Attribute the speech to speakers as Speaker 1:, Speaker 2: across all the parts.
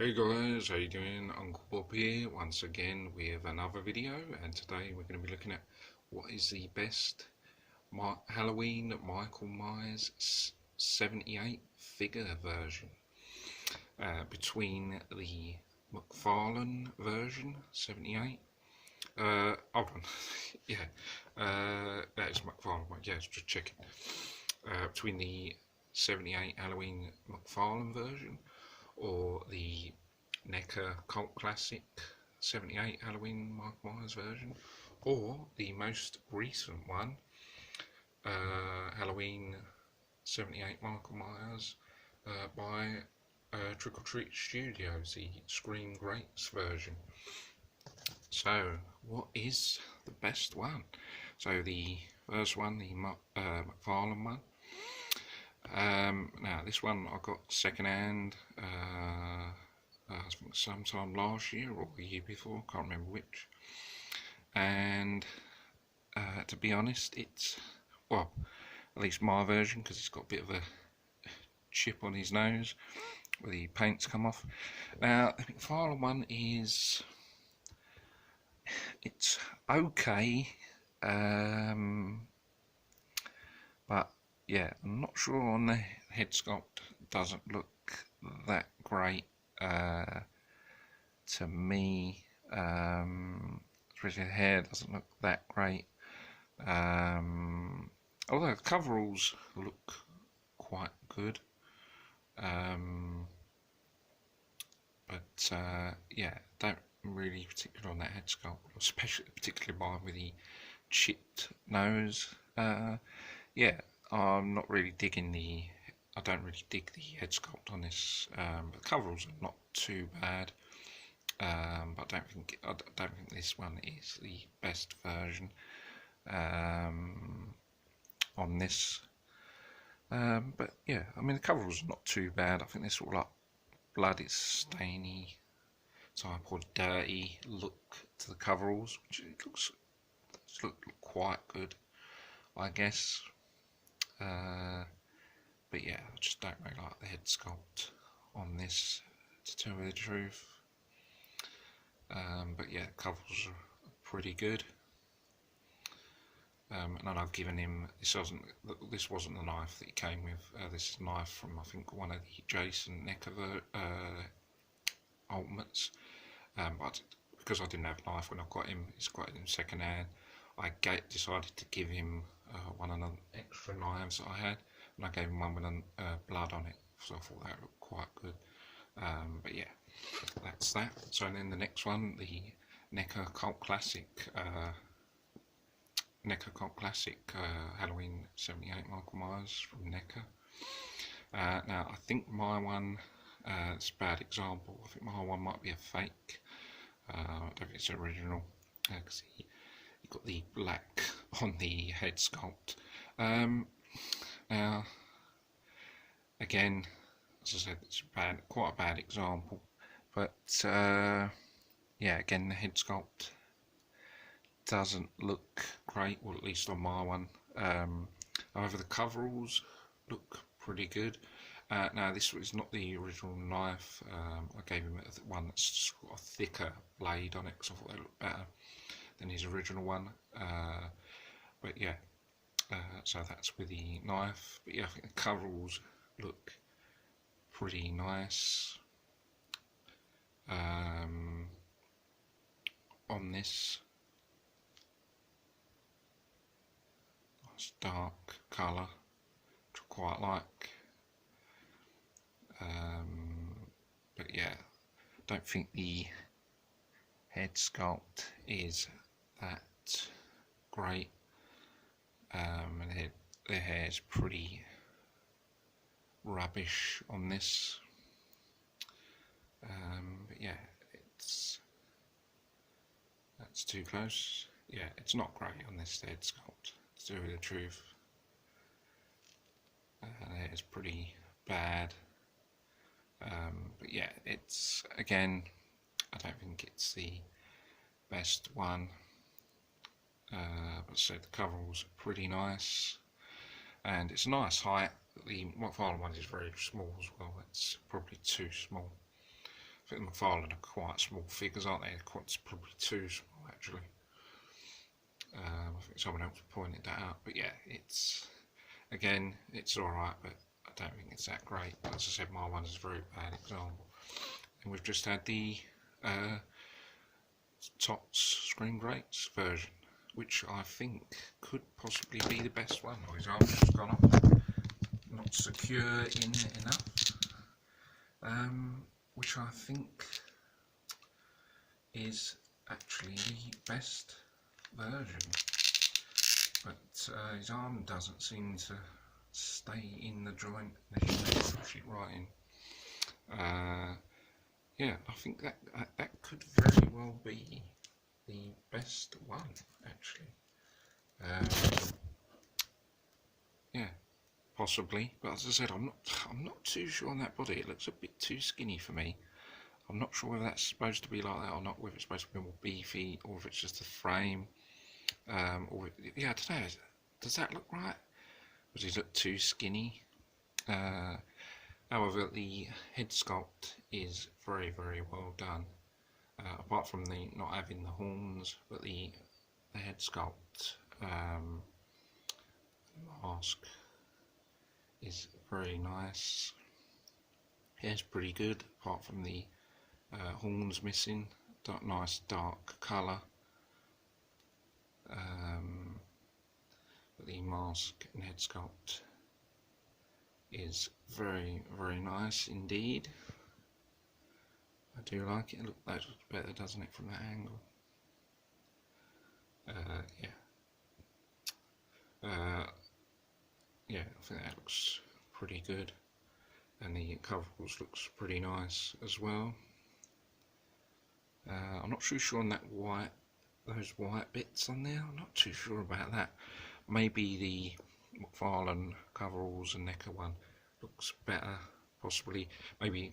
Speaker 1: Hey guys, how you doing? Uncle Bob here once again with another video, and today we're going to be looking at what is the best Halloween Michael Myers 78 figure version between the Mcfarlane version 78. Hold on, yeah, that is Mcfarlane one. Yeah, just checking. Between the 78 Halloween Mcfarlane version or the Neca Cult Classic 78 Halloween Michael Myers version, or the most recent one, Halloween 78 Michael Myers by Trick or Treat Studios, the Scream Greats version. So, what is the best one? So, the first one, the Mcfarlane one. Now, this one I got second hand. I think sometime last year or the year before, can't remember which. And to be honest, it's, well, at least my version, because it's got a bit of a chip on his nose where the paint's come off. Now, the McFarlane one it's okay, but yeah, I'm not sure on the head sculpt. Doesn't look that great to me. Especially the hair doesn't look that great. Although the coveralls look quite good. But yeah, don't really particularly on that head sculpt, particularly mine with the chipped nose. Yeah, I'm not really digging I don't really dig the head sculpt on this, but the coveralls are not too bad. But I don't think this one is the best version on this. But yeah, I mean the coveralls are not too bad. I think they're sort of like blood is stainy type or dirty look to the coveralls, which it looks quite good, I guess. But yeah, I just don't really like the head sculpt on this, to tell you the truth. But yeah, covers are pretty good. And I've given him, this wasn't the knife that he came with. This is a knife from, I think, one of the Jason Neca Ultimates. But because I didn't have a knife when I got him, he's got it in second hand. I decided to give him one of the extra knives that I had, and I gave him one with blood on it, so I thought that looked quite good. But yeah, that's that. So then the next one, the Neca Cult Classic, Halloween 78 Michael Myers from Neca. Now I think my one, it's a bad example, I think my one might be a fake. I don't think it's original, because he got the black on the head sculpt. Now, again, as I said, it's quite a bad example, but yeah, again, the head sculpt doesn't look great, or at least on my one. However, the coveralls look pretty good. Now, this was not the original knife. I gave him one that's got a thicker blade on it, because I thought they looked better than his original one. But yeah, so that's with the knife. But yeah, I think the coveralls look pretty nice on this. Nice dark colour, which I quite like. But yeah, don't think the head sculpt is that great, and the hair's pretty rubbish on this. But yeah, that's too close. Yeah, it's not great on this head sculpt, to tell you the truth. The hair's pretty bad. But yeah, it's, again, I don't think it's the best one. But so the coveralls are pretty nice, and it's a nice height. The Mcfarlane one is very small as well. It's probably too small think Mcfarlane are quite small figures, aren't they? Quite, probably too small actually. I think someone else pointed that out, but yeah, it's again, it's alright, but I don't think it's that great. As I said, my one is a very bad example. And we've just had the Tots Screen Greats version, which I think could possibly be the best one. Oh, his arm's just gone off. Not secure in it enough. Which I think is actually the best version. But his arm doesn't seem to stay in the joint unless you push it right in. Yeah, I think that could very well be the best one, actually. Yeah, possibly. But as I said, I'm not too sure on that body. It looks a bit too skinny for me. I'm not sure whether that's supposed to be like that or not. Whether it's supposed to be more beefy, or if it's just a frame. Or yeah, I don't know. Does that look right? Does he look too skinny? However, the head sculpt is very, very well done. Apart from the not having the horns, but the head sculpt mask is very nice. Hair's pretty good, apart from the horns missing. Nice dark colour. But the mask and head sculpt is very, very nice indeed. I do like it. That looks better, doesn't it, from that angle? Yeah, I think that looks pretty good, and the coveralls looks pretty nice as well. I'm not too sure on that those white bits on there. I'm not too sure about that. Maybe the Mcfarlane coveralls and Neca one looks better, possibly. Maybe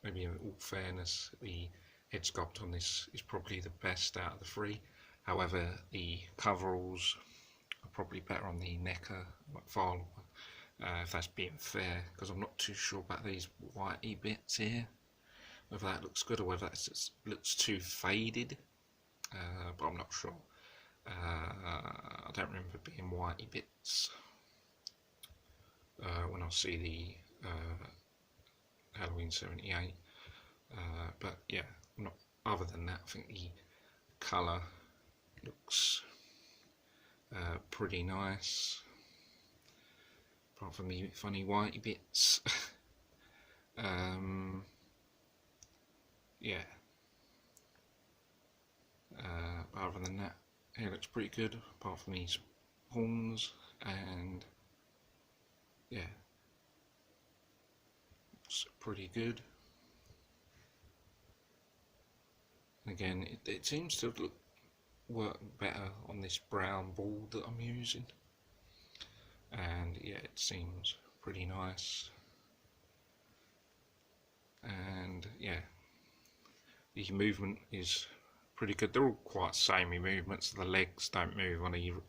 Speaker 1: in all fairness, the head sculpt on this is probably the best out of the three. However, the coveralls are probably better on the Neca Mcfarlane one, if that's being fair, because I'm not too sure about these whitey bits here, whether that looks good or whether that looks too faded, but I'm not sure. I don't remember being whitey bits when I see the Halloween 78, but yeah, other than that, I think the colour looks pretty nice, apart from the funny whitey bits. Yeah, other than that, hair looks pretty good, apart from these horns, and yeah, it's pretty good. Again, it seems to work better on this brown board that I'm using, and yeah, it seems pretty nice. And yeah, the movement is pretty good. They're all quite samey movements. The legs don't move on either.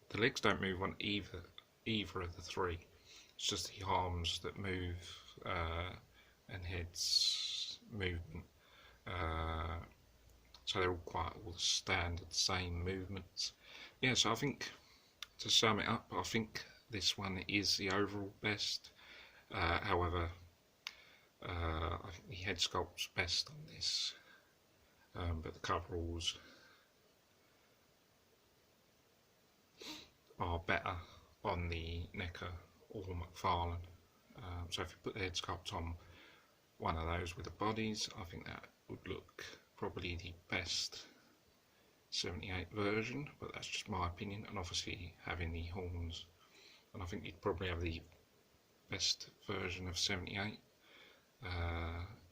Speaker 1: The legs don't move on either of the three. It's just the arms that move, and head's movement. So they're all the standard same movements. Yeah, so I think, to sum it up, I think this one is the overall best. However, I think the head sculpt's best on this, but the coveralls are better on the Neca or Mcfarlane. So if you put the head sculpt on one of those with the bodies, I think that would look probably the best 78 version, but that's just my opinion. And obviously having the horns, and I think you'd probably have the best version of 78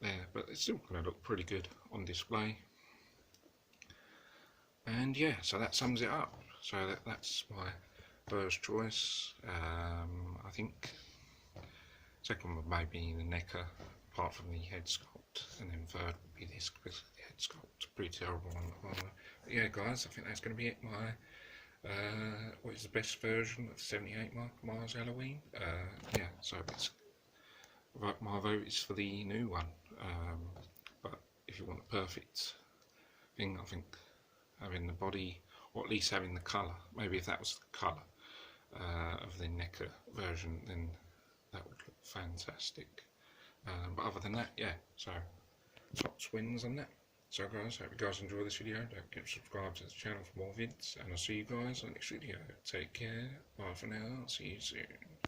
Speaker 1: there, but it's still going to look pretty good on display. And yeah, so that sums it up. So that's my first choice. I think second would maybe the Neca, apart from the head sculpt, and then third would be this, because the head sculpt's pretty terrible on the corner. But yeah, guys, I think that's going to be it. My what is the best version of 78 Miles Halloween? Yeah, so it's my vote is for the new one. if you want the perfect thing, I think having the body, or at least having the colour, maybe if that was the colour of the Neca version, then that would look fantastic. But other than that, yeah, so tops wins on that. So guys, hope you guys enjoy this video. Don't forget to subscribe to the channel for more vids, and I'll see you guys on the next video. Take care, bye for now, see you soon.